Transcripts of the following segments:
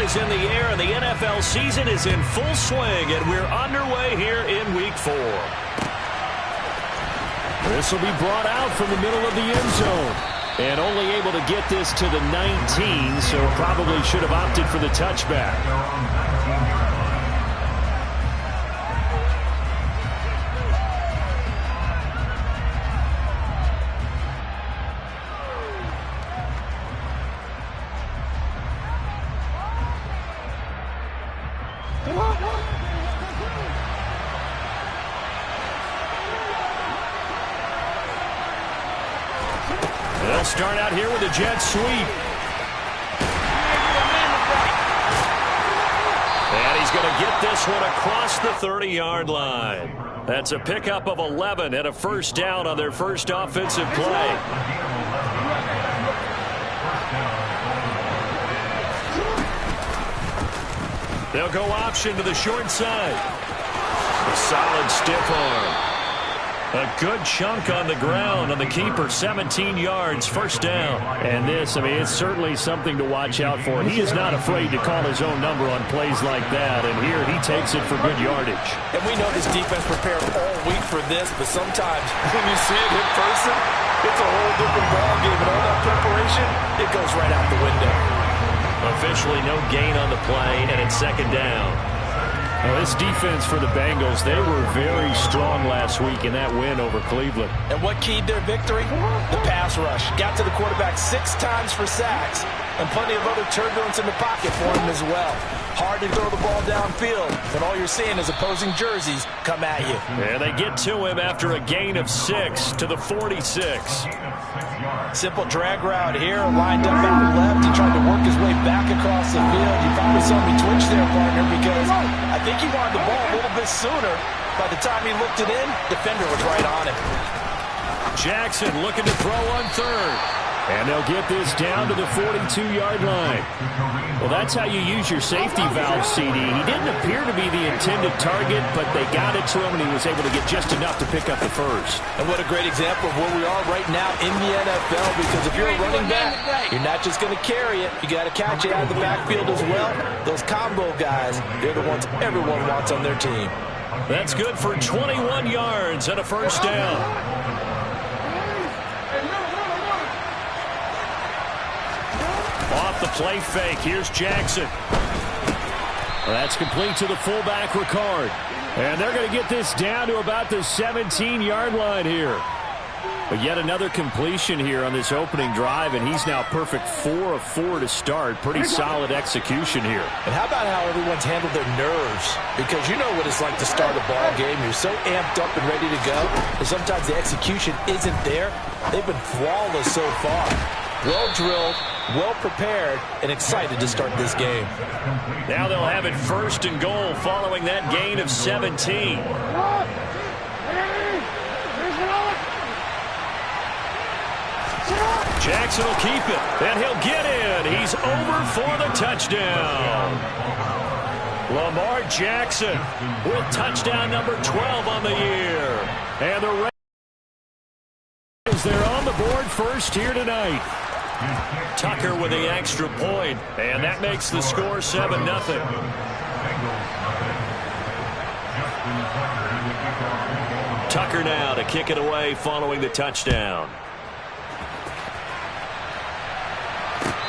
is in the air, and the NFL season is in full swing, and we're underway here in Week 4. This will be brought out from the middle of the end zone. And only able to get this to the 19, so probably should have opted for the touchback. They'll start out here with a jet sweep. And he's going to get this one across the 30-yard line. That's a pickup of 11 and a first down on their first offensive play. They'll go option to the short side. A solid stiff arm. A good chunk on the ground on the keeper, 17 yards, first down. And this, I mean, it's certainly something to watch out for. He is not afraid to call his own number on plays like that, and here he takes it for good yardage. And we know this defense prepared all week for this, but sometimes when you see it in person, it's a whole different ballgame, and all that preparation, it goes right out the window. Officially no gain on the play, and it's second down. Well, this defense for the Bengals, they were very strong last week in that win over Cleveland. And what keyed their victory? The pass rush. Got to the quarterback 6 times for sacks, and plenty of other turbulence in the pocket for him as well. Hard to throw the ball downfield, and all you're seeing is opposing jerseys come at you. And they get to him after a gain of 6 to the 46. Simple drag route here, lined up out left. He tried to work his way back across the field. You probably saw me twitch there, partner, because I think he wanted the ball a little bit sooner. By the time he looked it in, defender was right on it. Jackson looking to throw on third. And they'll get this down to the 42-yard line. Well, that's how you use your safety valve, CD. He didn't appear to be the intended target, but they got it to him, and he was able to get just enough to pick up the first. And what a great example of where we are right now in the NFL, because if you're a running back, you're not just going to carry it. You got to catch it out of the backfield as well. Those combo guys, they're the ones everyone wants on their team. That's good for 21 yards and a first down. Off the play fake, here's Jackson. That's complete to the fullback, Ricard. And they're going to get this down to about the 17-yard line here. But yet another completion here on this opening drive, and he's now perfect 4 of 4 to start. Pretty solid execution here. And how about how everyone's handled their nerves? Because you know what it's like to start a ball game. You're so amped up and ready to go, and sometimes the execution isn't there. They've been flawless so far. Well drilled, well prepared, and excited to start this game. Now they'll have it first and goal following that gain of 17. Jackson will keep it, and he'll get in. He's over for the touchdown. Lamar Jackson with touchdown number 12 on the year. And the Ravens, they're on the board first here tonight. Tucker with the extra point, and that makes the score 7-0. Tucker now to kick it away following the touchdown.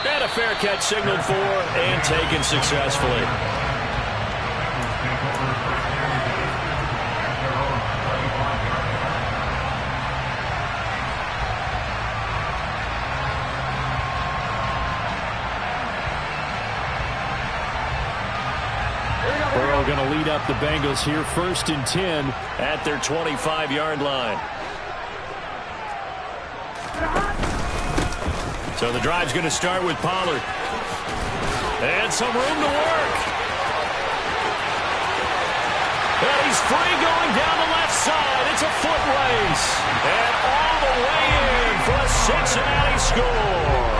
And a fair catch signaled for and taken successfully. Burrow going to lead up the Bengals here, 1st and 10 at their 25-yard line. So the drive's going to start with Pollard. And some room to work. And he's free going down the left side. It's a foot race. And all the way in for a Cincinnati score.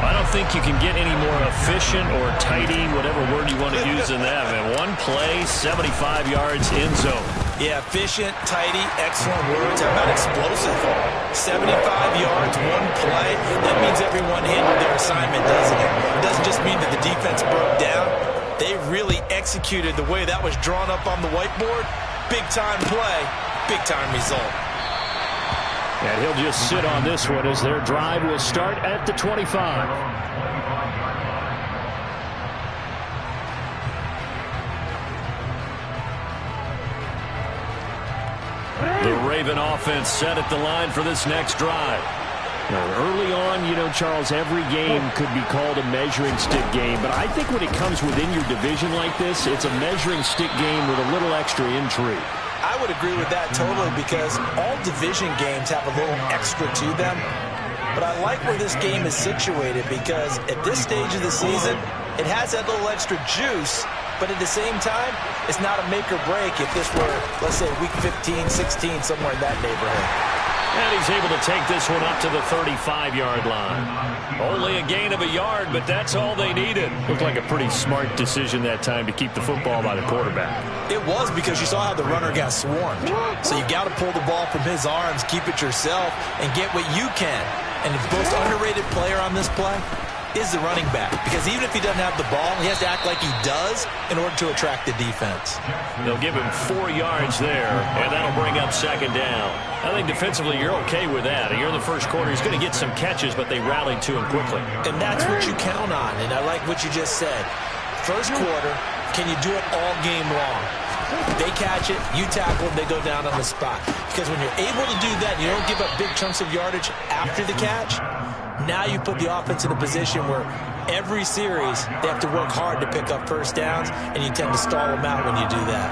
On a think you can get any more efficient or tidy, whatever word you want to use in that. Man, one play, 75 yards, end zone. Yeah, efficient, tidy, excellent words. How about explosive? 75 yards, one play. That means everyone handled their assignment, doesn't it? It doesn't just mean that the defense broke down. They really executed the way that was drawn up on the whiteboard. Big-time play, big-time result. And he'll just sit on this one as their drive will start at the 25. The Raven offense set at the line for this next drive. Now, early on, you know, Charles, every game could be called a measuring stick game, but I think when it comes within your division like this, it's a measuring stick game with a little extra intrigue. I would agree with that totally because all division games have a little extra to them. But I like where this game is situated because at this stage of the season, it has that little extra juice, but at the same time, it's not a make or break if this were, let's say, week 15, 16, somewhere in that neighborhood. And he's able to take this one up to the 35-yard line. Only a gain of a yard, but that's all they needed. Looked like a pretty smart decision that time to keep the football by the quarterback. It was because you saw how the runner got swarmed. So you got to pull the ball from his arms, keep it yourself, and get what you can. And the most underrated player on this play is the running back. Because even if he doesn't have the ball, he has to act like he does in order to attract the defense. They'll give him 4 yards there, and that'll bring up second down. I think defensively you're okay with that. Here in the first quarter, he's going to get some catches, but they rallied to him quickly. And that's what you count on, and I like what you just said. First quarter, can you do it all game long? They catch it, you tackle them, they go down on the spot. Because when you're able to do that, you don't give up big chunks of yardage after the catch. Now you put the offense in a position where every series they have to work hard to pick up first downs, and you tend to stall them out when you do that.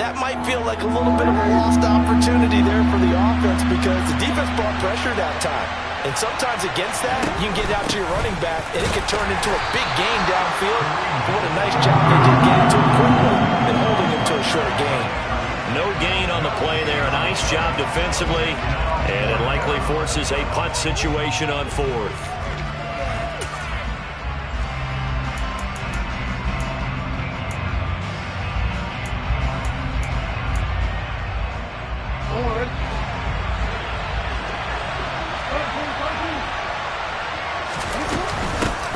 That might feel like a little bit of a lost opportunity there for the offense because the defense brought pressure that time. And sometimes against that, you can get out to your running back, and it can turn into a big gain downfield. But what a nice job they did getting to him quickly and holding him to a short gain. No gain on the play there. A nice job defensively, and it likely forces a punt situation on fourth.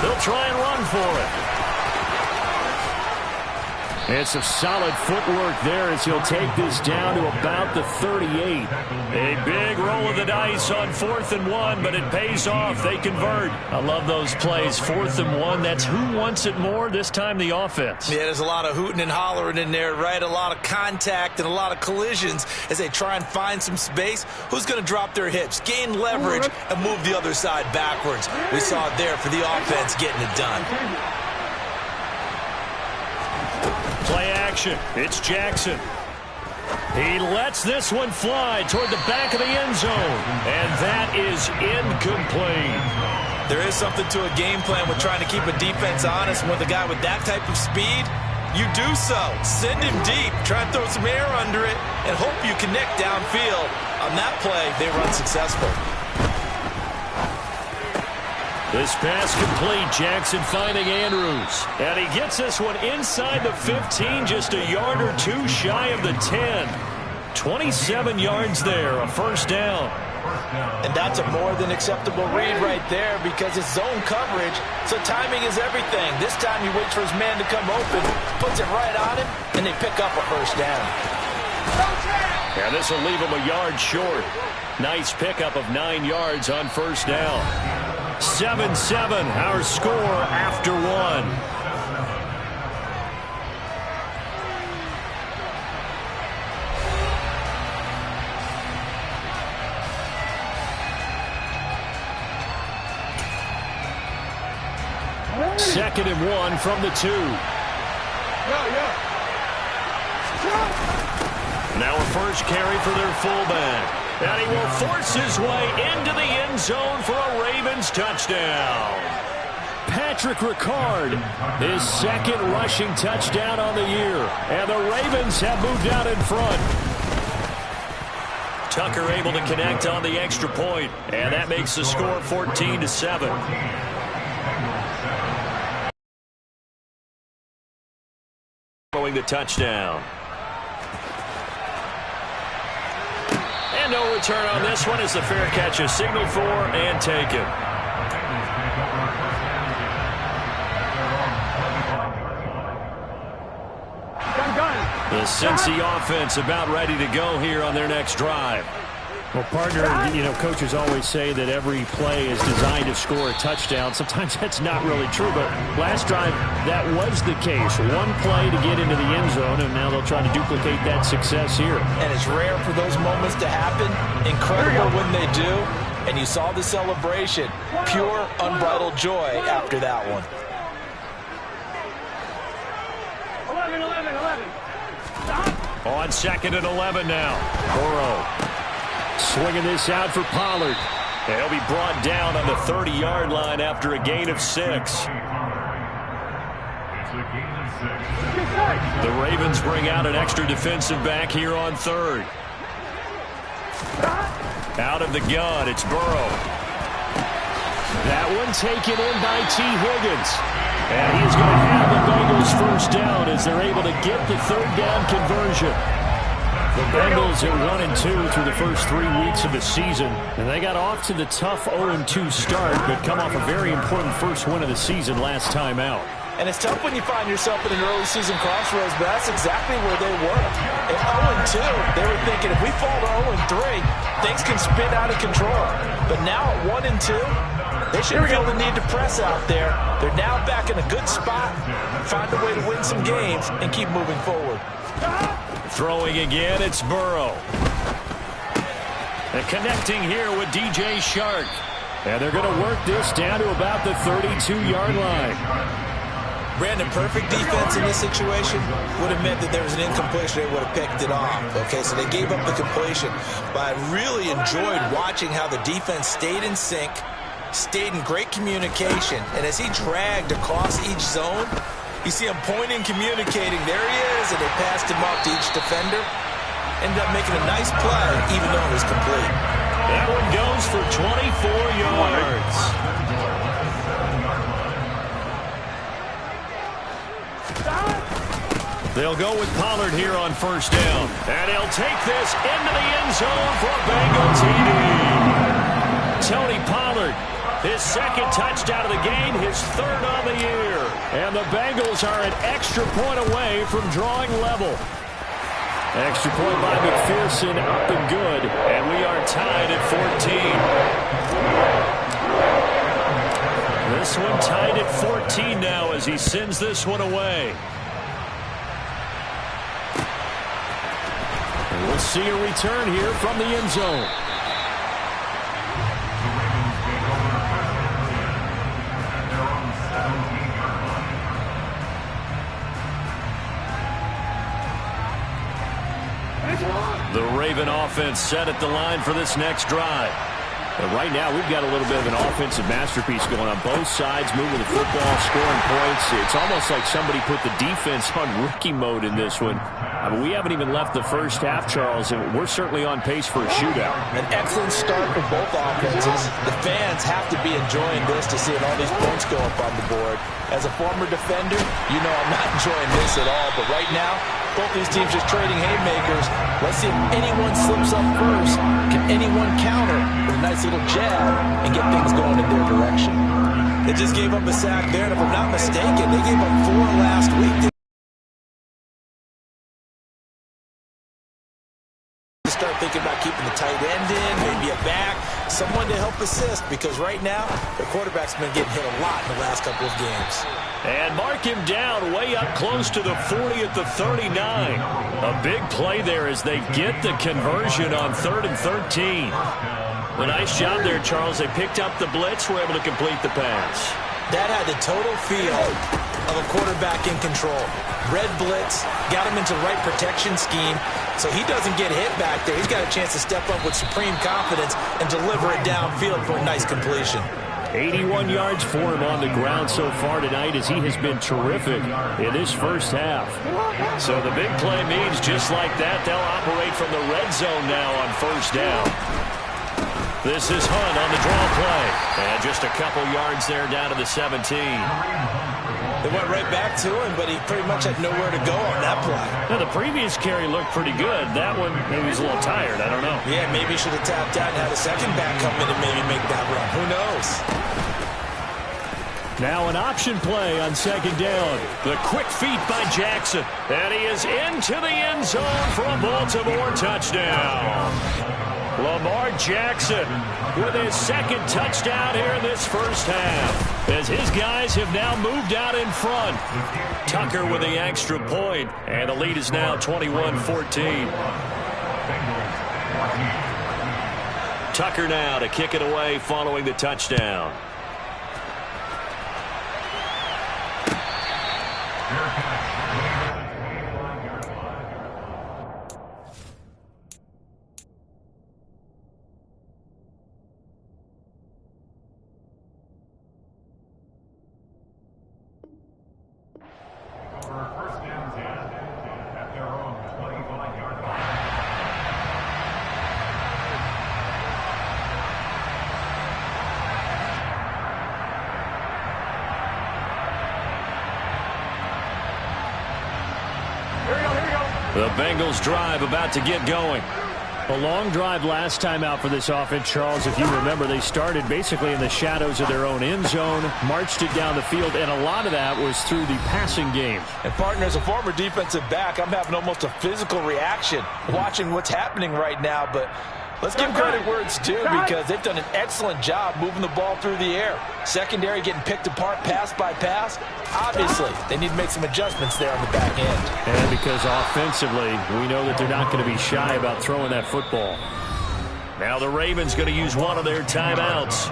They'll try and run for it. It's a solid footwork there as he'll take this down to about the 38. A big roll of the dice on 4th and 1, but it pays off. They convert. I love those plays. 4th and 1, that's who wants it more, this time the offense. Yeah, there's a lot of hooting and hollering in there, right? A lot of contact and a lot of collisions as they try and find some space. Who's going to drop their hips, gain leverage, and move the other side backwards? We saw it there for the offense getting it done. Play action. It's Jackson. He lets this one fly toward the back of the end zone. And that is incomplete. There is something to a game plan with trying to keep a defense honest. With a guy with that type of speed, you do so. Send him deep. Try and throw some air under it and hope you connect downfield. On that play, they run successful. This pass complete. Jackson finding Andrews. And he gets this one inside the 15, just a yard or two shy of the 10. 27 yards there, a first down. And that's a more than acceptable read right there because it's zone coverage, so timing is everything. This time he waits for his man to come open, puts it right on him, and they pick up a first down. And this will leave him a yard short. Nice pickup of 9 yards on first down. 7-7, our score after 1. Second and 1 from the 2. Now a first carry for their fullback. And he will force his way into the end zone for a Ravens touchdown. Patrick Ricard, his second rushing touchdown on the year. And the Ravens have moved out in front. Tucker able to connect on the extra point, and that makes the score 14-7. throwing the touchdown. And no return on this one as the fair catch is signaled for and taken. The Cincy offense about ready to go here on their next drive. Well, partner, coaches always say that every play is designed to score a touchdown. Sometimes that's not really true, but last drive, that was the case. One play to get into the end zone, and now they'll try to duplicate that success here. And it's rare for those moments to happen. Incredible when they do. And you saw the celebration. Pure, unbridled joy after that one. 11. On 2nd and 11 now. Burrow swinging this out for Pollard. And he'll be brought down on the 30-yard line after a gain of 6. The Ravens bring out an extra defensive back here on 3rd. Out of the gun, it's Burrow. That one taken in by T. Higgins. And he's going to have the Bengals first down as they're able to get the 3rd down conversion. The Bengals at 1-2 through the first 3 weeks of the season. And they got off to the tough 0-2 start, but come off a very important first win of the season last time out. And it's tough when you find yourself in an early season crossroads, but that's exactly where they were. At 0-2, they were thinking if we fall to 0-3, things can spin out of control. But now at 1-2, they shouldn't feel the need to press out there. They're now back in a good spot, find a way to win some games, and keep moving forward. Throwing again, it's Burrow. And connecting here with DJ Shark. And they're going to work this down to about the 32-yard line. Brandon, perfect defense in this situation would have meant that there was an incompletion. They would have picked it off. Okay, so they gave up the completion. But I really enjoyed watching how the defense stayed in sync, stayed in great communication. And as he dragged across each zone, you see him pointing, communicating. There he is, and they passed him up to each defender. Ended up making a nice play, even though it was complete. That one goes for 24 yards. They'll go with Pollard here on first down. And he'll take this into the end zone for a Bengal TD. Tony Pollard, his 2nd touchdown of the game, his 3rd on the year. And the Bengals are an extra point away from drawing level. Extra point by McPherson, up and good. And we are tied at 14. This one tied at 14 now as he sends this one away. And we'll see a return here from the end zone. The Raven offense set at the line for this next drive. And right now, we've got a little bit of an offensive masterpiece going on both sides, moving the football, scoring points. It's almost like somebody put the defense on rookie mode in this one. I mean, we haven't even left the first half, Charles, and we're certainly on pace for a shootout. An excellent start for both offenses. The fans have to be enjoying this to see all these points go up on the board. As a former defender, you know I'm not enjoying this at all. But right now, both these teams just trading haymakers. Let's see if anyone slips up first. Can anyone counter with a nice little jab and get things going in their direction? They just gave up a sack there, and if I'm not mistaken, they gave up 4 last week. Start thinking about keeping the tight end in, maybe a back, someone to help assist, because right now, the quarterback's been getting hit a lot in the last couple of games. And mark him down way up close to the 40 at the 39. A big play there as they get the conversion on 3rd and 13. A nice job there, Charles. They picked up the blitz, were able to complete the pass. That had the total feel of a quarterback in control. Red blitz, got him into the right protection scheme, so he doesn't get hit back there. He's got a chance to step up with supreme confidence and deliver it downfield for a nice completion. 81 yards for him on the ground so far tonight as he has been terrific in this first half. So the big play means just like that, they'll operate from the red zone now on first down. This is Hunt on the draw play. And just a couple yards there down to the 17. They went right back to him, but he pretty much had nowhere to go on that play. Now, the previous carry looked pretty good. That one, maybe he's a little tired. I don't know. Yeah, maybe he should have tapped out and had a second back come in and maybe make that run. Who knows? Now an option play on second down. The quick feet by Jackson. And he is into the end zone for a Baltimore touchdown. Lamar Jackson with his second touchdown here in this first half, as his guys have now moved out in front. Tucker with the extra point, and the lead is now 21-14. Tucker now to kick it away following the touchdown. The Bengals drive about to get going. A long drive last time out for this offense, Charles. If you remember, they started basically in the shadows of their own end zone, marched it down the field, and a lot of that was through the passing game. And, partner, as a former defensive back, I'm having almost a physical reaction watching what's happening right now. But let's give credit where it's due, because they've done an excellent job moving the ball through the air. Secondary getting picked apart pass by pass. Obviously, they need to make some adjustments there on the back end. And because offensively, we know that they're not going to be shy about throwing that football. Now the Ravens going to use one of their timeouts.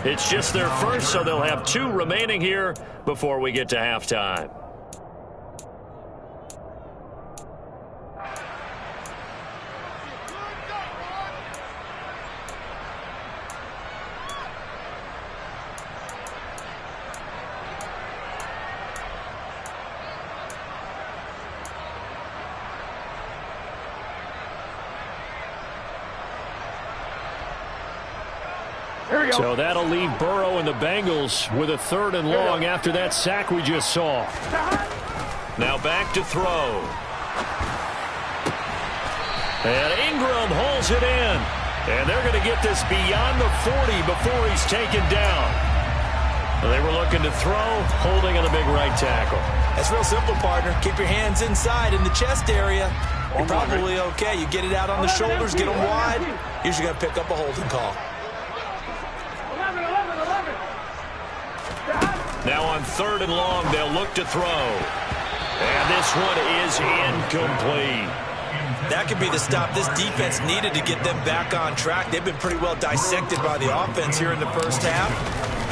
It's just their first, so they'll have 2 remaining here before we get to halftime. So that'll leave Burrow and the Bengals with a 3rd and long after that sack we just saw. Now back to throw. And Ingram holds it in. And they're going to get this beyond the 40 before he's taken down. They were looking to throw, holding on the big right tackle. That's real simple, partner. Keep your hands inside in the chest area. You're probably okay. You get it out on the shoulders, get them wide. Usually going to pick up a holding call. Now on 3rd and long, they'll look to throw. And this one is incomplete. That could be the stop this defense needed to get them back on track. They've been pretty well dissected by the offense here in the first half.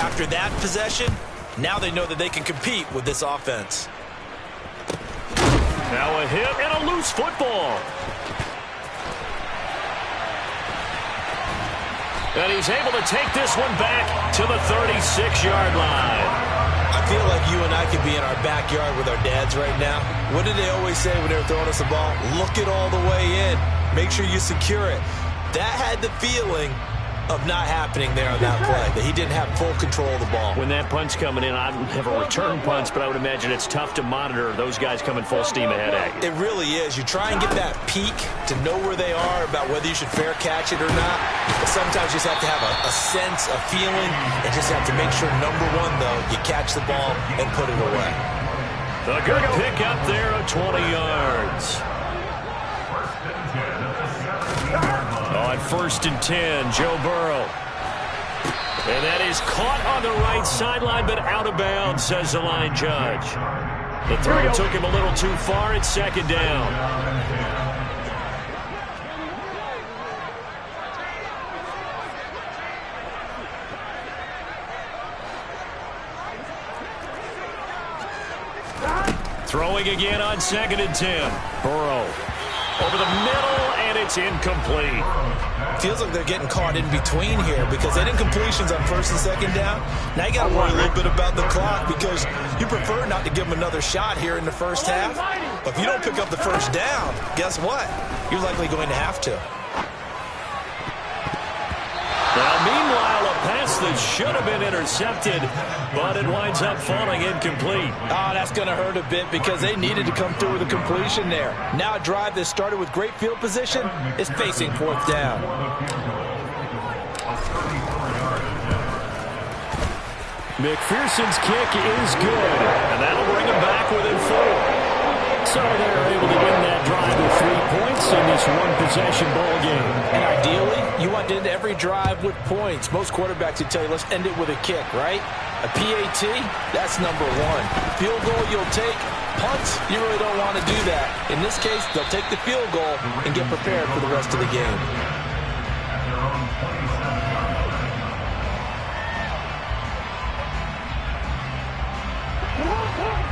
After that possession, now they know that they can compete with this offense. Now a hit and a loose football. And he's able to take this one back to the 36-yard line. I feel like you and I could be in our backyard with our dads right now. What did they always say when they were throwing us the ball? Look it all the way in. Make sure you secure it. That had the feeling of not happening there on that play, that he didn't have full control of the ball. When that punt's coming in, I don't have a return punch, but I would imagine it's tough to monitor those guys coming full steam ahead at you. It really is. You try and get that peek to know where they are about whether you should fair catch it or not. But sometimes you just have to have a sense, a feeling, and just have to make sure, number one, though, you catch the ball and put it away. A good pick up there of 20 yards. On 1st and 10, Joe Burrow. And that is caught on the right sideline, but out of bounds, says the line judge. The throw took him a little too far. It's 2nd down. Throwing again on 2nd and 10. Burrow over the middle, and it's incomplete. Feels like they're getting caught in between here because they had incompletions on 1st and 2nd down. Now you got to worry a little bit about the clock because you prefer not to give them another shot here in the first half. But if you don't pick up the 1st down, guess what? You're likely going to have to. pass that should have been intercepted, but it winds up falling incomplete. Oh, that's going to hurt a bit because they needed to come through with a completion there. Now a drive that started with great field position is facing fourth down. McPherson's kick is good, and that'll bring him back within 4. So they're able to win that drive with 3 points in this one-possession ball game. And ideally, you want to end every drive with points. Most quarterbacks would tell you, let's end it with a kick, right? A PAT, that's number 1. Field goal, you'll take. Punts, you really don't want to do that. In this case, they'll take the field goal and get prepared for the rest of the game.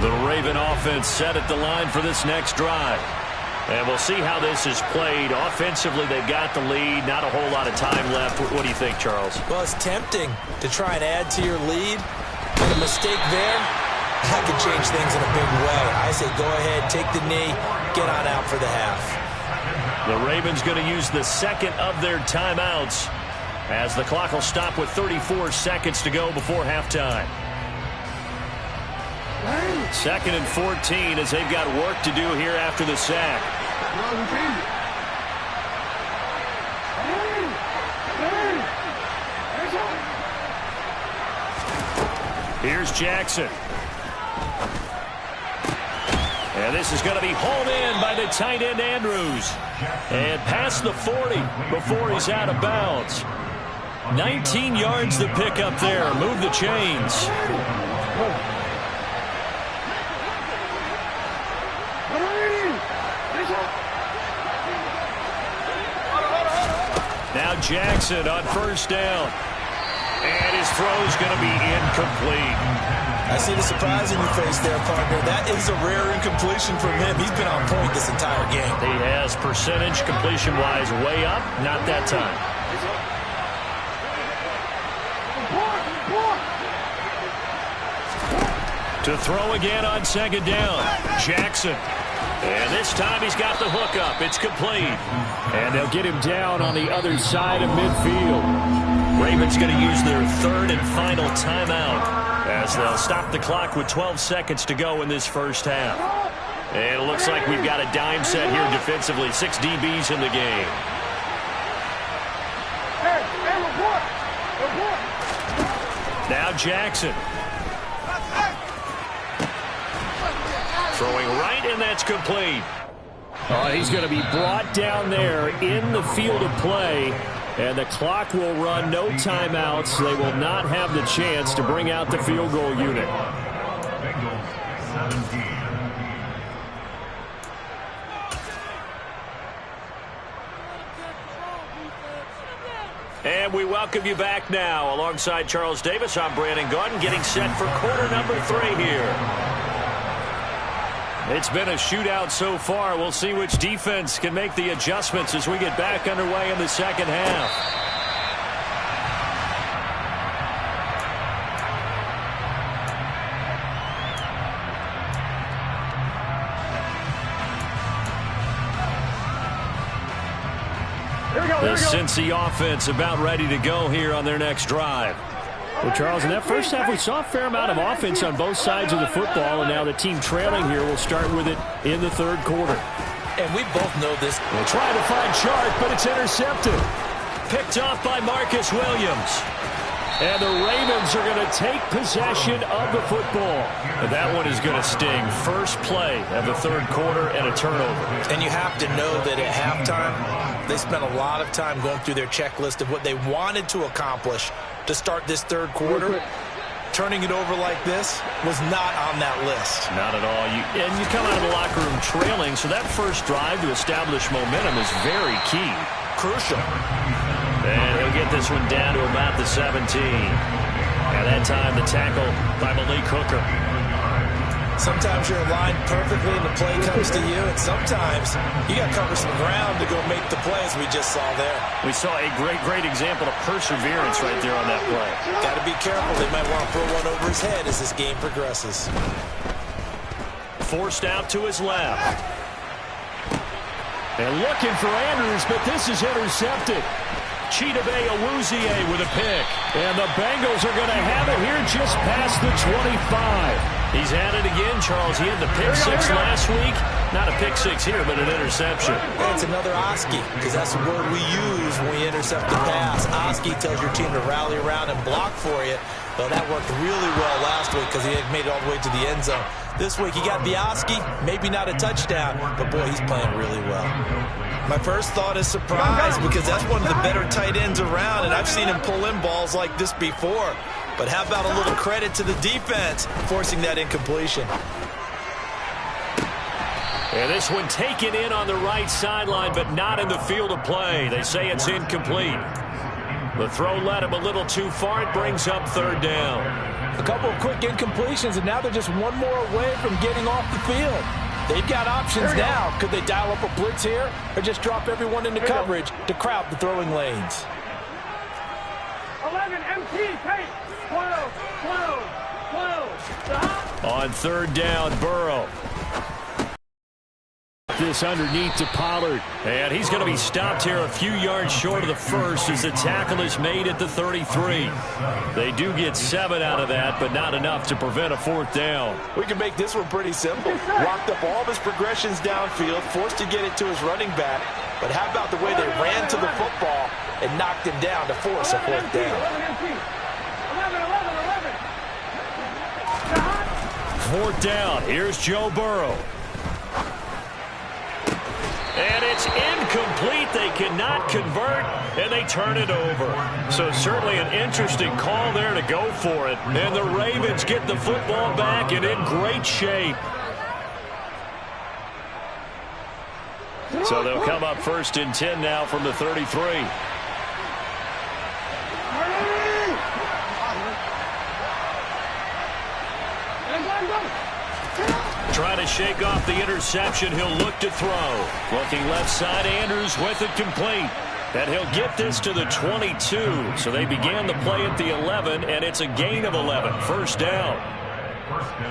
The Raven offense set at the line for this next drive. And we'll see how this is played. Offensively, they've got the lead. Not a whole lot of time left. What do you think, Charles? Well, it's tempting to try and add to your lead. And a mistake there, that could change things in a big way. I say go ahead, take the knee, get on out for the half. The Ravens going to use the second of their timeouts as the clock will stop with 34 seconds to go before halftime. 2nd and 14 as they've got work to do here after the sack. Here's Jackson. And this is going to be hauled in by the tight end Andrews. And past the 40 before he's out of bounds. 19 yards to pick up there. Move the chains. Now Jackson on first down. And his throw's going to be incomplete. I see the surprise in your face there, partner. That is a rare incompletion from him. He's been on point this entire game. He has percentage completion-wise way up. Not that time. To throw again on second down. Jackson. And this time he's got the hook up. It's complete. And they'll get him down on the other side of midfield. Ravens going to use their third and final timeout as they'll stop the clock with 12 seconds to go in this first half. And it looks like we've got a dime set here defensively. 6 DBs in the game. Now Jackson. Throwing right, and that's complete. Oh, he's going to be brought down there in the field of play. And the clock will run, no timeouts. They will not have the chance to bring out the field goal unit. And we welcome you back now. Alongside Charles Davis, I'm Brandon Gaudin, getting set for quarter number 3 here. It's been a shootout so far. We'll see which defense can make the adjustments as we get back underway in the second half. The Cincy offense about ready to go here on their next drive. Well, Charles, in that first half, we saw a fair amount of offense on both sides of the football, and now the team trailing here will start with it in the third quarter. And we both know this. They'll try to find Chark, but it's intercepted. Picked off by Marcus Williams. And the Ravens are going to take possession of the football. And that one is going to sting. First play of the third quarter and a turnover. And you have to know that at halftime, they spent a lot of time going through their checklist of what they wanted to accomplish to start this third quarter. Turning it over like this was not on that list. Not at all. And you come out of the locker room trailing, so that first drive to establish momentum is very key. Crucial. And he'll get this one down to about the 17. And that time the tackle by Malik Hooker. Sometimes you're aligned perfectly and the play comes to you, and sometimes you got to cover some ground to go make the play, as we just saw there. We saw a great example of perseverance right there on that play. Got to be careful. They might want to throw one over his head as this game progresses. Forced out to his left. And looking for Andrews, but this is intercepted. Chidobe Awuzie with a pick. And the Bengals are going to have it here just past the 25. He's at it again, Charles. He had the pick six last week. Not a pick six here, but an interception. It's another Oski, because that's the word we use when we intercept the pass. Oski tells your team to rally around and block for you. Well, that worked really well last week because he had made it all the way to the end zone. This week he got the Oski, maybe not a touchdown, but boy, he's playing really well. My first thought is surprise, because that's one of the better tight ends around, and I've seen him pull in balls like this before. But how about a little credit to the defense forcing that incompletion? And this one taken in on the right sideline, but not in the field of play. They say it's incomplete. The throw led him a little too far. It brings up third down. A couple of quick incompletions, and now they're just one more away from getting off the field. They've got options now. Could they dial up a blitz here or just drop everyone into coverage to crowd the throwing lanes? 11 MT, take 12, 12, 12. Stop. On third down, Burrow. This underneath to Pollard. And he's going to be stopped here a few yards short of the first as the tackle is made at the 33. They do get 7 out of that, but not enough to prevent a fourth down. We can make this one pretty simple. Locked up all of his progressions downfield, forced to get it to his running back. But how about the way they ran to the football and knocked him down to force a fourth down? 11, 11, 11. Fourth down. Here's Joe Burrow. And it's incomplete. They cannot convert, and they turn it over. So certainly an interesting call there to go for it. And the Ravens get the football back and in great shape. So they'll come up first and 10 now from the 33. Trying to shake off the interception. He'll look to throw. Looking left side, Andrews with it complete. And he'll get this to the 22. So they began the play at the 11, and it's a gain of 11. First down.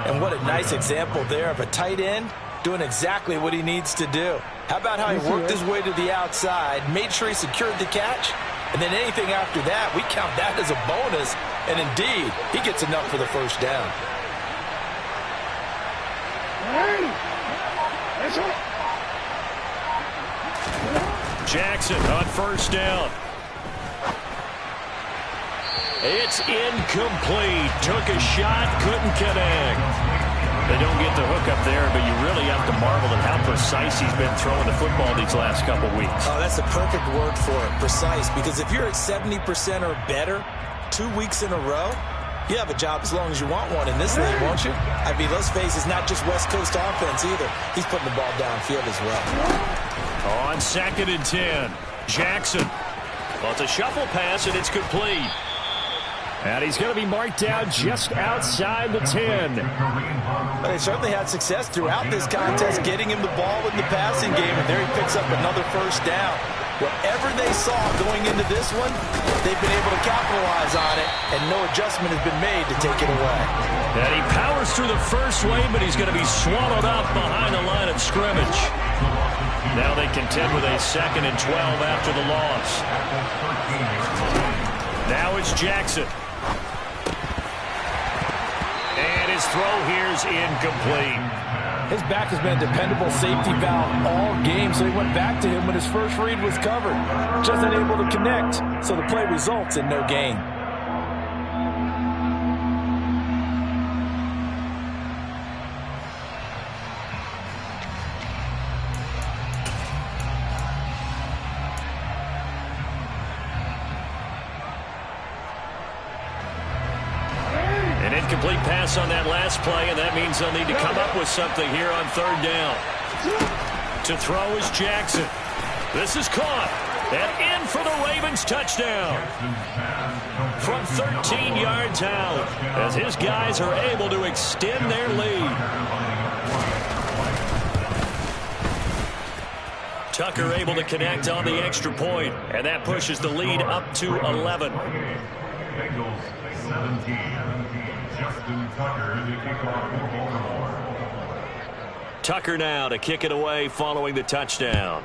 And what a nice example there of a tight end doing exactly what he needs to do. How about how he worked his way to the outside, made sure he secured the catch, and then anything after that, we count that as a bonus. And indeed, he gets enough for the first down. Jackson on first down. It's incomplete. Took a shot, couldn't connect. They don't get the hook up there, but you really have to marvel at how precise he's been throwing the football these last couple weeks. Oh, that's the perfect word for it, precise, because if you're at 70% or better 2 weeks in a row, you have a job as long as you want one in this league, won't you? I mean, let's face it, it's not just West Coast offense either. He's putting the ball downfield as well. On second and 10, Jackson. Well, it's a shuffle pass, and it's complete. And he's going to be marked down just outside the 10. But they certainly had success throughout this contest, getting him the ball in the passing game, and there he picks up another first down. Whatever they saw going into this one, they've been able to capitalize on it, and no adjustment has been made to take it away. And he powers through the first wave, but he's going to be swallowed up behind the line of scrimmage. Now they contend with a 2nd and 12 after the loss. Now it's Jackson. And his throw here is incomplete. His back has been a dependable safety valve all game, so he went back to him when his first read was covered. Just unable to connect, so the play results in no gain. Incomplete pass on that last play, and that means they'll need to come up with something here on third down. To throw is Jackson. This is caught. And in for the Ravens touchdown. From 13 yards out, as his guys are able to extend their lead. Tucker able to connect on the extra point, and that pushes the lead up to 11. Bengals 17. Tucker now to kick it away following the touchdown.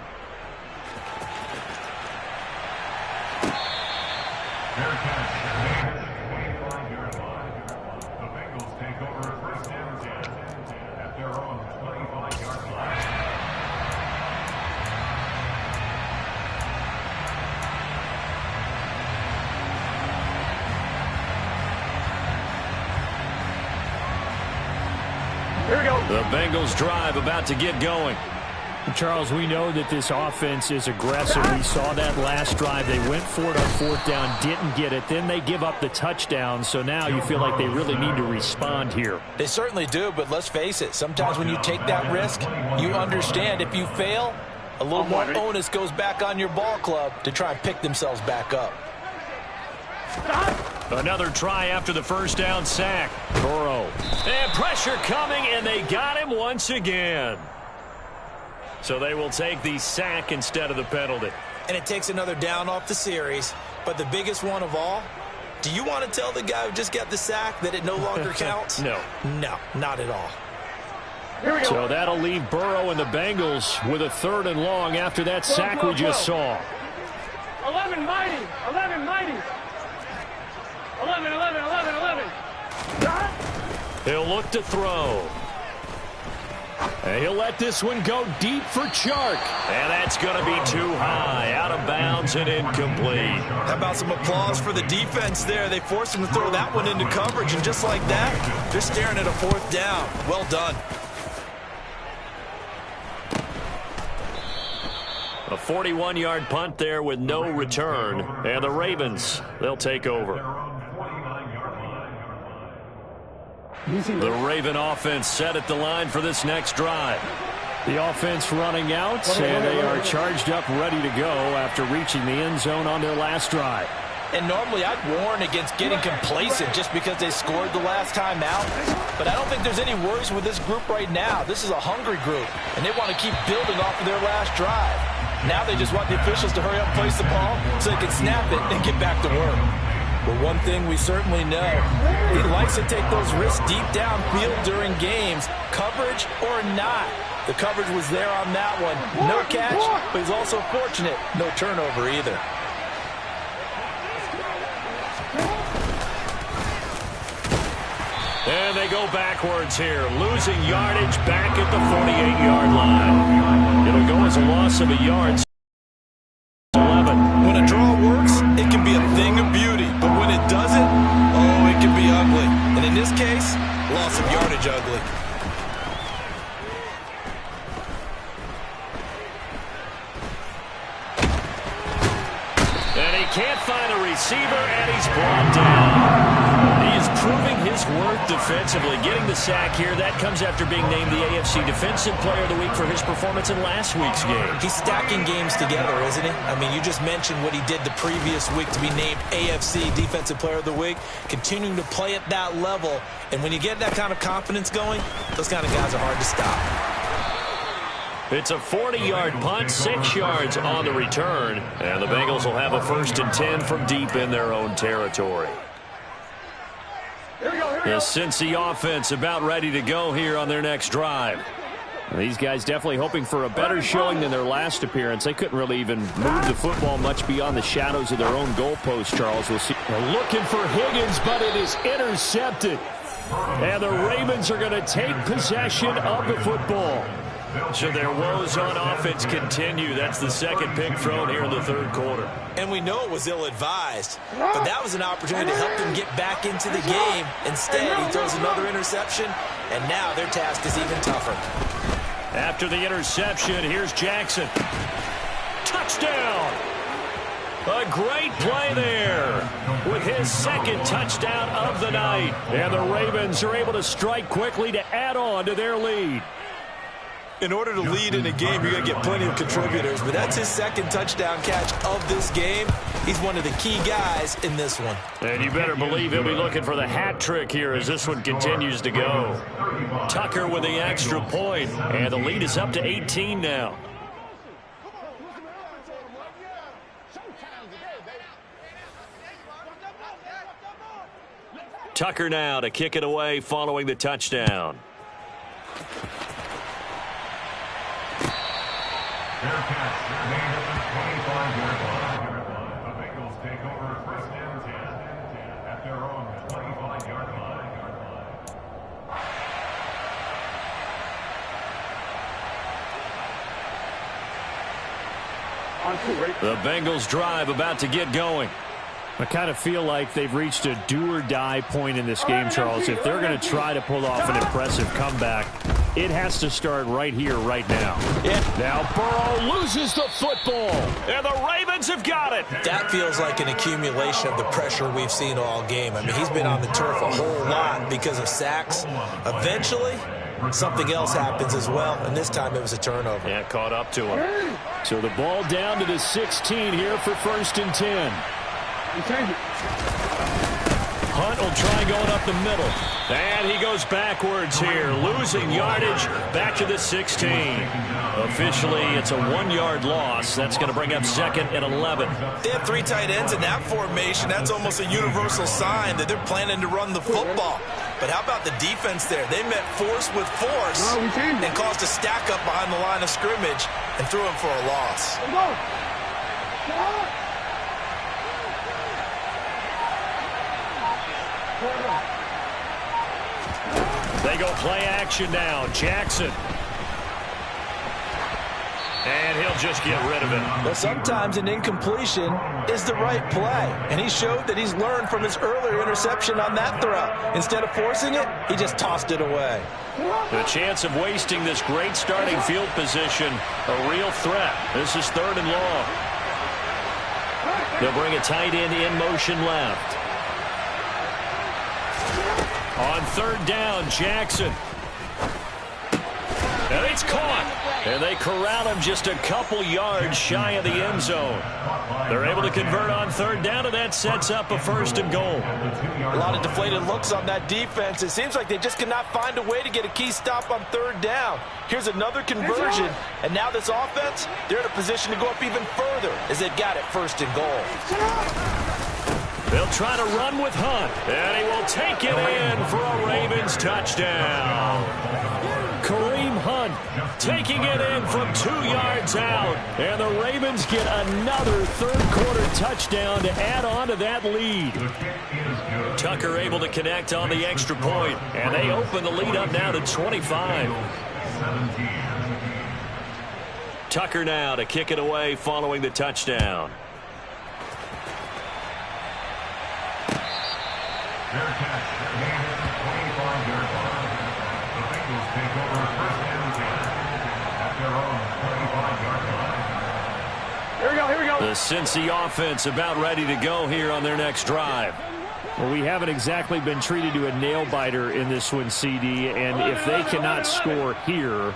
Here we go. The Bengals drive about to get going. Charles, we know that this offense is aggressive. We saw that last drive. They went for it on fourth down, didn't get it. Then they give up the touchdown, so now you feel like they really need to respond here. They certainly do, but let's face it. Sometimes when you take that risk, you understand if you fail, a little more onus goes back on your ball club to try and pick themselves back up. Another try after the first down sack. Burrow. And pressure coming, and they got him once again. So they will take the sack instead of the penalty. And it takes another down off the series. But the biggest one of all, do you want to tell the guy who just got the sack that it no longer counts? No. No, not at all. So that'll leave Burrow and the Bengals with a 3rd and long after that sack we just saw. 11 mighty. 11 mighty. 11, 11, 11, 11. He'll look to throw. And he'll let this one go deep for Chark. And that's going to be too high. Out of bounds and incomplete. How about some applause for the defense there? They forced him to throw that one into coverage, and just like that, they're staring at a 4th down. Well done. A 41-yard punt there with no return. And the Ravens, they'll take over. The Raven offense set at the line for this next drive. The offense running out, and they are charged up, ready to go after reaching the end zone on their last drive. And normally I'd warn against getting complacent just because they scored the last time out. But I don't think there's any worries with this group right now. This is a hungry group, and they want to keep building off of their last drive. Now they just want the officials to hurry up and place the ball so they can snap it and get back to work. But one thing we certainly know, he likes to take those risks deep downfield during games, coverage or not. The coverage was there on that one. No catch, but he's also fortunate. No turnover either. And they go backwards here, losing yardage back at the 48-yard line. It'll go as a loss of a yard. 11. When a draw works, it can be a thing of beauty. But when it doesn't, oh, it can be ugly. And in this case, loss of yardage ugly. And he can't find a receiver, and he's brought down. He is proving his worth defensively. Getting the sack here, that comes after being named the AFC Defensive Player of the Week for his performance in last week's game. He's stacking games together, isn't he? I mean, you just mentioned what he did the previous week to be named AFC Defensive Player of the Week, continuing to play at that level. And when you get that kind of confidence going, those kind of guys are hard to stop. It's a 40-yard punt, 6 yards on the return, and the Bengals will have a 1st and 10 from deep in their own territory. The Cincy offense about ready to go here on their next drive. These guys definitely hoping for a better showing than their last appearance. They couldn't really even move the football much beyond the shadows of their own goalpost, Charles. We'll see. They're looking for Higgins, but it is intercepted. And the Ravens are going to take possession of the football. So their woes on offense continue. That's the second pick thrown here in the 3rd quarter. And we know it was ill-advised, but that was an opportunity to help them get back into the game. Instead, he throws another interception, and now their task is even tougher. After the interception, here's Jackson. Touchdown! A great play there with his 2nd touchdown of the night. And the Ravens are able to strike quickly to add on to their lead. In order to lead in a game, you're going to get plenty of contributors, but that's his 2nd touchdown catch of this game. He's one of the key guys in this one. And you better believe he'll be looking for the hat trick here as this one continues to go. Tucker with the extra point, and the lead is up to 18 now. Tucker now to kick it away following the touchdown. The Bengals drive about to get going. I kind of feel like they've reached a do-or-die point in this game, Charles. If they're going to try to pull off an impressive comeback, it has to start right here, right now. Yeah. Now Burrow loses the football, and the Ravens have got it. That feels like an accumulation of the pressure we've seen all game. I mean, he's been on the turf a whole lot because of sacks. Eventually, something else happens as well, and this time it was a turnover. Yeah, caught up to him. So the ball down to the 16 here for 1st and 10. Hunt will try going up the middle. And he goes backwards here, losing yardage back to the 16. Officially, it's a 1-yard loss. That's going to bring up 2nd and 11. They have 3 tight ends in that formation. That's almost a universal sign that they're planning to run the football. But how about the defense there? They met force with force and caused a stack up behind the line of scrimmage and threw him for a loss. They go play action now. Jackson. And he'll just get rid of it. Well, sometimes an incompletion is the right play. And he showed that he's learned from his earlier interception on that throw. Instead of forcing it, he just tossed it away. The chance of wasting this great starting field position, a real threat. This is 3rd and long. They'll bring a tight end in motion left. On 3rd down, Jackson. And it's caught. And they corral him just a couple yards shy of the end zone. They're able to convert on 3rd down, and that sets up a 1st and goal. A lot of deflated looks on that defense. It seems like they just cannot find a way to get a key stop on 3rd down. Here's another conversion, and now this offense, they're in a position to go up even further as they've got it 1st and goal. They'll try to run with Hunt, and he will take it in for a Ravens touchdown. Kareem Hunt taking it in from 2 yards out, and the Ravens get another 3rd-quarter touchdown to add on to that lead. Tucker able to connect on the extra point, and they open the lead up now to 25. Tucker now to kick it away following the touchdown. Here we go. The Cincy offense about ready to go here on their next drive. Well, we haven't exactly been treated to a nail-biter in this one, CD, and if they cannot score here,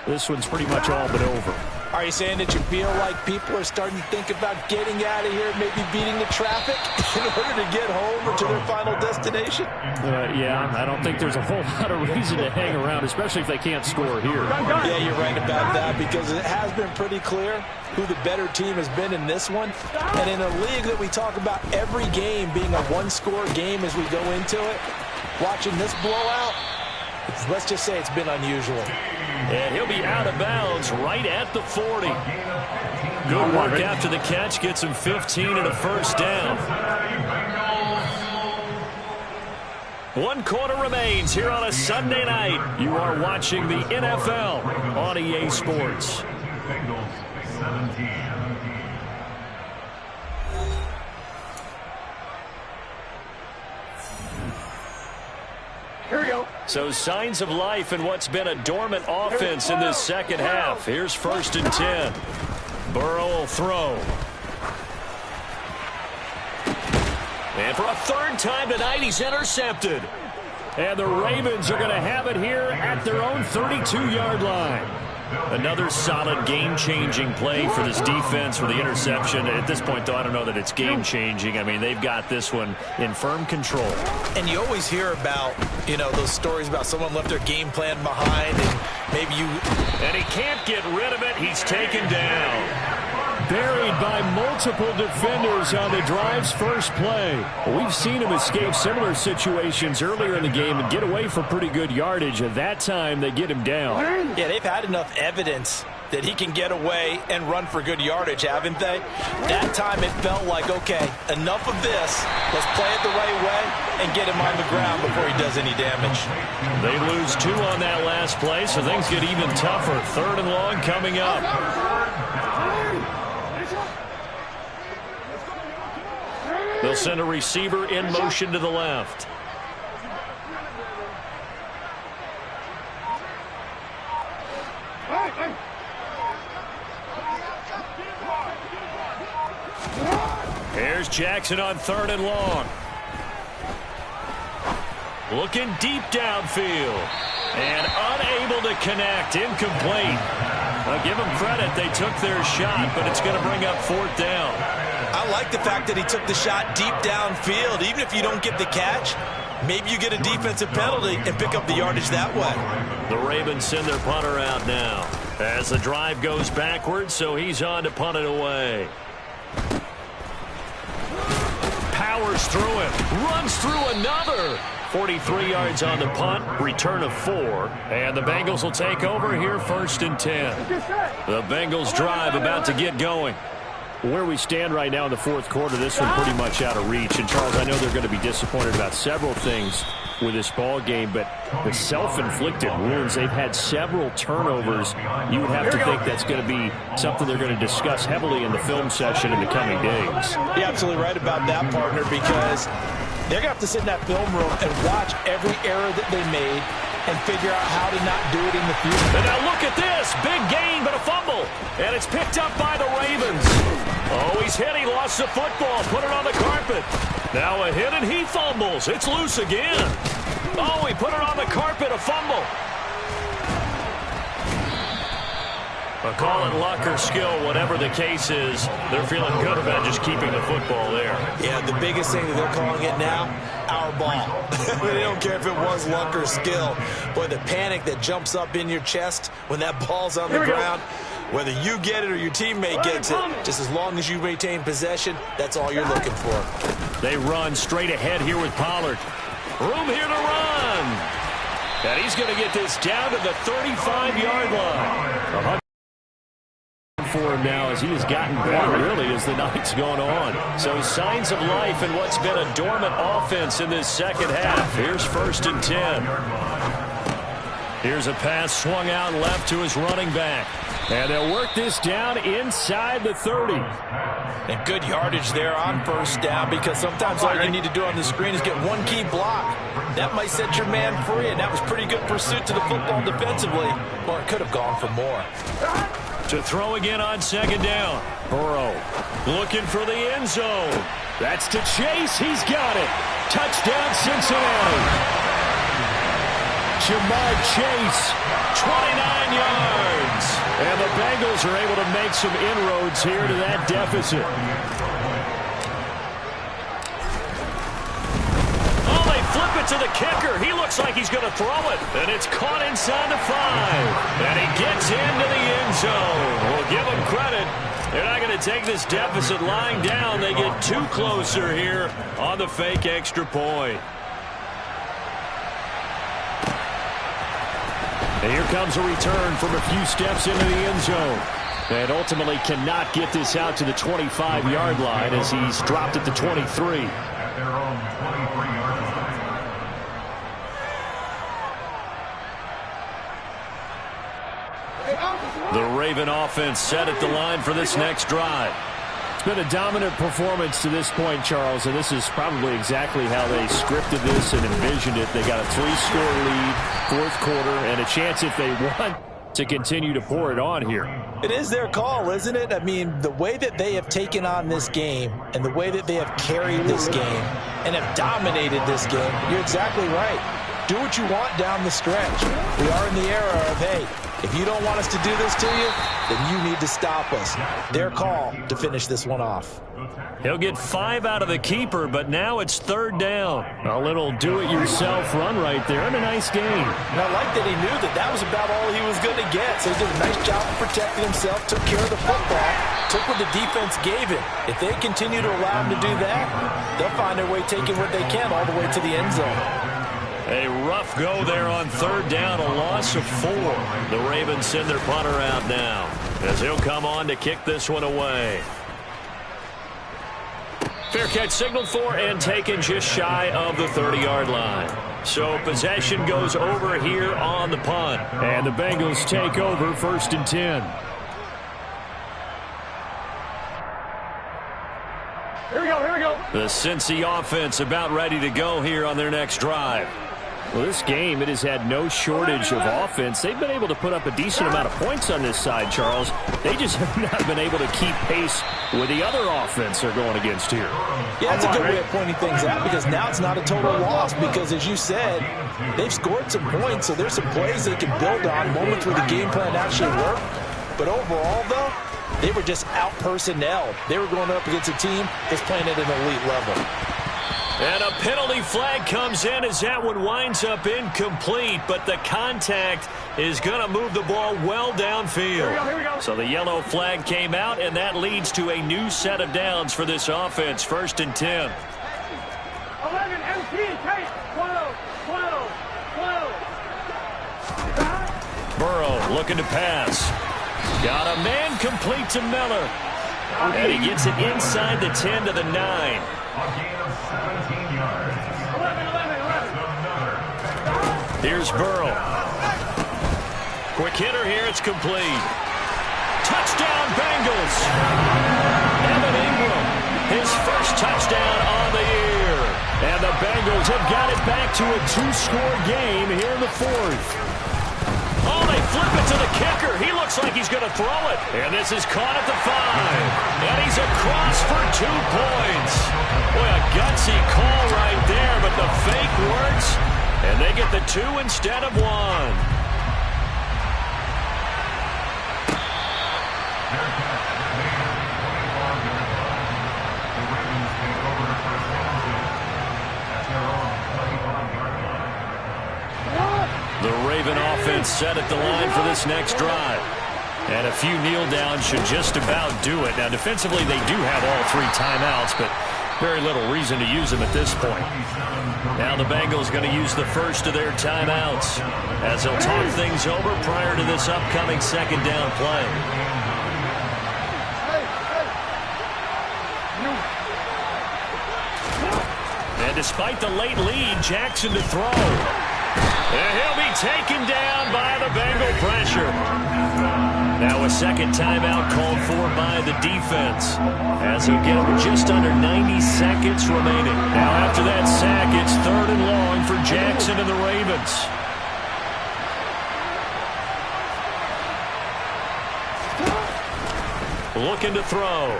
this one's pretty much all but over. Are you saying that you feel like people are starting to think about getting out of here, maybe beating the traffic in order to get home or to their final destination? Yeah, I don't think there's a whole lot of reason to hang around, especially if they can't score here. Yeah, you're right about that, because it has been pretty clear who the better team has been in this one. And in a league that we talk about every game being a one-score game as we go into it, watching this blowout, let's just say it's been unusual. And he'll be out of bounds right at the 40. Good work after the catch. Gets him 15 and a 1st down. 1 quarter remains here on a Sunday night. You are watching the NFL on EA Sports. Bengals 17. Here we go. So signs of life in what's been a dormant offense in this second half. Here's 1st and 10. Burrow will throw. And for a 3rd time tonight, he's intercepted. And the Ravens are going to have it here at their own 32-yard line. Another solid game-changing play for this defense for the interception. At this point, though, I don't know that it's game-changing. I mean, they've got this one in firm control. And you always hear about, those stories about someone left their game plan behind and maybe you... And he can't get rid of it. He's taken down. Buried by multiple defenders on the drive's first play. We've seen him escape similar situations earlier in the game and get away for pretty good yardage. At that time, they get him down. Yeah, they've had enough evidence that he can get away and run for good yardage, haven't they? That time it felt like, okay, enough of this. Let's play it the right way and get him on the ground before he does any damage. They lose 2 on that last play, so things get even tougher. 3rd and long coming up. They'll send a receiver in motion to the left. Here's Jackson on 3rd and long. Looking deep downfield. And unable to connect. Incomplete. I'll give them credit. They took their shot, but it's going to bring up 4th down. I like the fact that he took the shot deep downfield. Even if you don't get the catch, maybe you get a defensive penalty and pick up the yardage that way. The Ravens send their punter out now as the drive goes backwards, so he's on to punt it away. Powers through it, runs through another. 43 yards on the punt, return of 4, and the Bengals will take over here 1st and 10. The Bengals drive about to get going. Where we stand right now in the 4th quarter, this one pretty much out of reach. And, Charles, I know they're going to be disappointed about several things with this ball game, but the self-inflicted wounds, they've had several turnovers. You would have to think that's going to be something they're going to discuss heavily in the film session in the coming days. You're absolutely right about that, partner, because they're going to have to sit in that film room and watch every error that they made and figure out how to not do it in the future. And now look at this. Big gain, but a fumble. And it's picked up by the Ravens. Oh, he's hit. He lost the football. Put it on the carpet. Now a hit, and he fumbles. It's loose again. Oh, he put it on the carpet. A fumble. But call it luck or skill, whatever the case is, they're feeling good about just keeping the football there. Yeah, the biggest thing that they're calling it now, our ball. They don't care if it was luck or skill. Boy, the panic that jumps up in your chest when that ball's on the ground, whether you get it or your teammate gets it, just as long as you maintain possession, that's all you're looking for. They run straight ahead here with Pollard. Room here to run. And he's going to get this down to the 35-yard line. For him now as he has gotten better really as the night's gone on. So signs of life in what's been a dormant offense in this second half. Here's 1st and 10. Here's a pass swung out left to his running back. And they'll work this down inside the 30. And good yardage there on 1st down, because sometimes all you need to do on the screen is get one key block. That might set your man free, and that was pretty good pursuit to the football defensively. Or it could have gone for more. To throw again on 2nd down. Burrow looking for the end zone. That's to Chase. He's got it. Touchdown, Cincinnati. Jamar Chase, 29 yards. And the Bengals are able to make some inroads here to that deficit. Oh, they flip it to the kicker. He looks like he's going to throw it. And it's caught inside the 5. And he gets into the end zone. We'll give him credit. They're not going to take this deficit lying down. They get 2 closer here on the fake extra point. And here comes a return from a few steps into the end zone. And ultimately cannot get this out to the 25-yard line as he's dropped at the 23. At their own 23-yard line. The Raven offense set at the line for this next drive. It's been a dominant performance to this point, Charles, and this is probably exactly how they scripted this and envisioned it. They got a 3-score lead, 4th quarter, and a chance if they want to continue to pour it on here. It is their call, isn't it? I mean, the way that they have taken on this game and the way that they have carried this game and have dominated this game, you're exactly right. Do what you want down the stretch. We are in the era of, hey, if you don't want us to do this to you, then you need to stop us. Their call to finish this one off. He'll get 5 out of the keeper, but now it's 3rd down. A little do-it-yourself run right there, and a nice gain. And I like that he knew that that was about all he was going to get. So he did a nice job of protecting himself, took care of the football, took what the defense gave him. If they continue to allow him to do that, they'll find their way taking what they can all the way to the end zone. A rough go there on 3rd down, a loss of 4. The Ravens send their punter out now as he'll come on to kick this one away. Fair catch signaled for and taken just shy of the 30-yard line. So possession goes over here on the punt. And the Bengals take over 1st and 10. Here we go. The The Cincy offense about ready to go here on their next drive. Well, this game, it has had no shortage of offense. They've been able to put up a decent amount of points on this side, Charles. They just have not been able to keep pace with the other offense they're going against here. Yeah, that's a good way of pointing things out because now it's not a total loss because, as you said, they've scored some points, so there's some plays they can build on, moments where the game plan actually worked. But overall, though, they were just out-personnel. They were going up against a team that's playing at an elite level. And a penalty flag comes in as that one winds up incomplete, but the contact is going to move the ball well downfield. Here we go. So the yellow flag came out, and that leads to a new set of downs for this offense. 1st and 10. 11, MT, take 12, 12, 12. Burrow looking to pass. Got a man complete to Miller. And he gets it inside the 10 to the 9. A gain of 17 yards. 11, 11, 11. Here's Burrow. Quick hitter here. It's complete. Touchdown, Bengals. Evan Ingram, his first touchdown on the year. And the Bengals have got it back to a 2-score game here in the 4th. Oh, they flip it to the kicker. He looks like he's going to throw it. And this is caught at the 5. And he's across for 2 points. Boy, a gutsy call right there, but the fake works. And they get the 2 instead of 1. The Raven offense set at the line for this next drive. And a few kneel downs should just about do it. Now, defensively, they do have all 3 timeouts, but very little reason to use them at this point. Now the Bengals going to use the first of their timeouts as they'll talk things over prior to this upcoming 2nd down play. And despite the late lead, Jackson to throw. And he'll be taken down by the Bengal pressure. Now a 2nd timeout called for by the defense as he'll get just under 90 seconds remaining. Now after that sack, it's 3rd and long for Jackson and the Ravens. Looking to throw.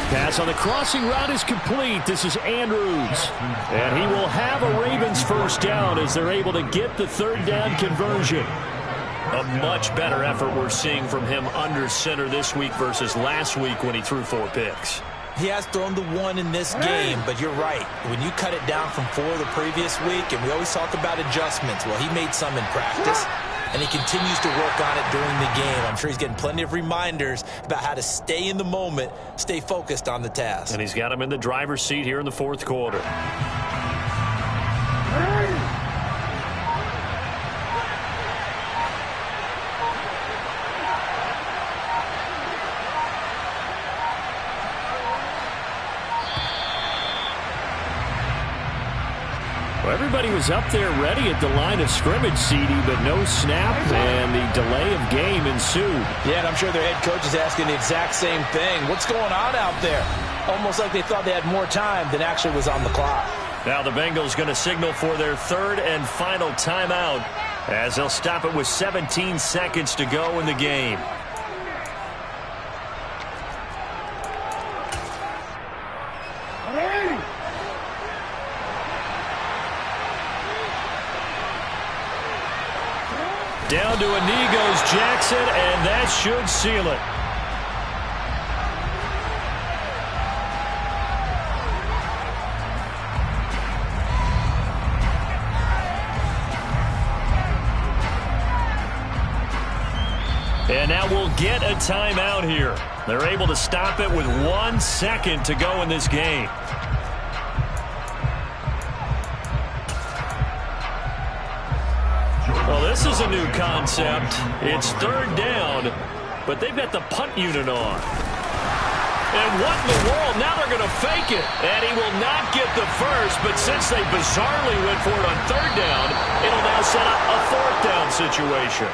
Pass on the crossing route is complete. This is Andrews. And he will have a Ravens first down as they're able to get the 3rd down conversion. A much better effort we're seeing from him under center this week versus last week when he threw 4 picks. He has thrown the 1 in this game, but you're right. When you cut it down from 4 the previous week, and we always talk about adjustments, well, he made some in practice, and he continues to work on it during the game. I'm sure he's getting plenty of reminders about how to stay in the moment, stay focused on the task. And he's got him in the driver's seat here in the 4th quarter. Well, everybody was up there ready at the line of scrimmage, CD, but no snap, and the delay of game ensued. Yeah, and I'm sure their head coach is asking the exact same thing. What's going on out there? Almost like they thought they had more time than actually was on the clock. Now the Bengals going to signal for their 3rd and final timeout as they'll stop it with 17 seconds to go in the game. Down to a knee goes Jackson, and that should seal it. And now we'll get a timeout here. They're able to stop it with 1 second to go in this game. Well, this is a new concept. It's 3rd down, but they've got the punt unit on. And what in the world? Now they're going to fake it. And he will not get the first, but since they bizarrely went for it on 3rd down, it'll now set up a 4th down situation.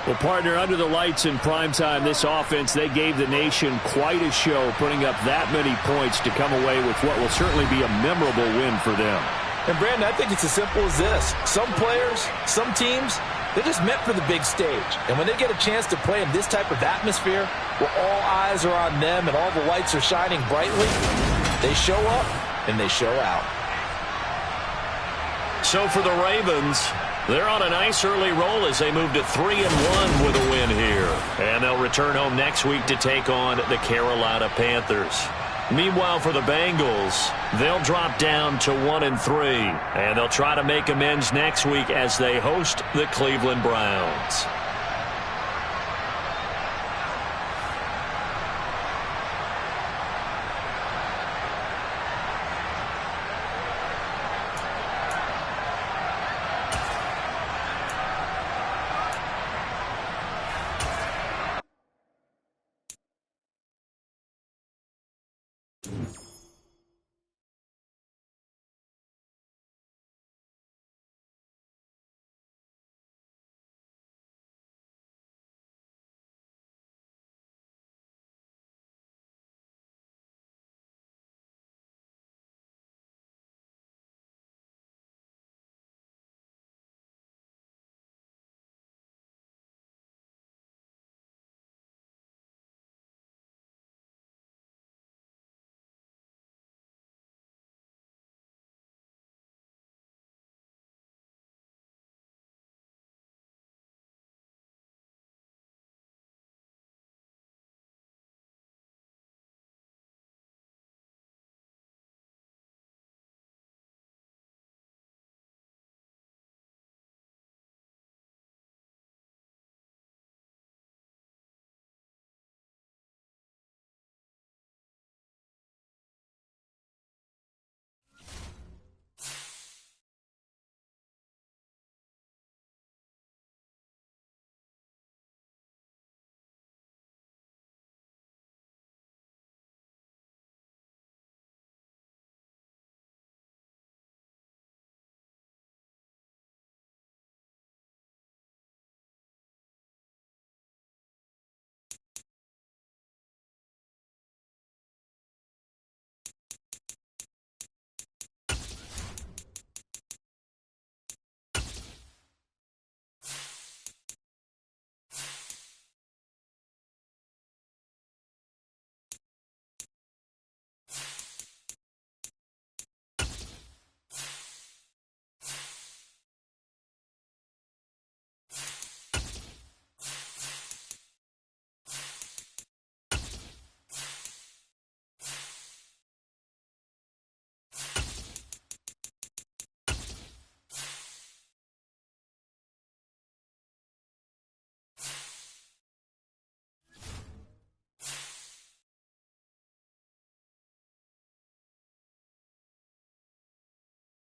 Well, partner, under the lights in primetime, this offense, they gave the nation quite a show, putting up that many points to come away with what will certainly be a memorable win for them. And, Brandon, I think it's as simple as this. Some players, some teams, they're just meant for the big stage. And when they get a chance to play in this type of atmosphere, where all eyes are on them and all the lights are shining brightly, they show up and they show out. So for the Ravens, they're on a nice early roll as they move to 3-1 with a win here. And they'll return home next week to take on the Carolina Panthers. Meanwhile, for the Bengals, they'll drop down to 1-3. And they'll try to make amends next week as they host the Cleveland Browns.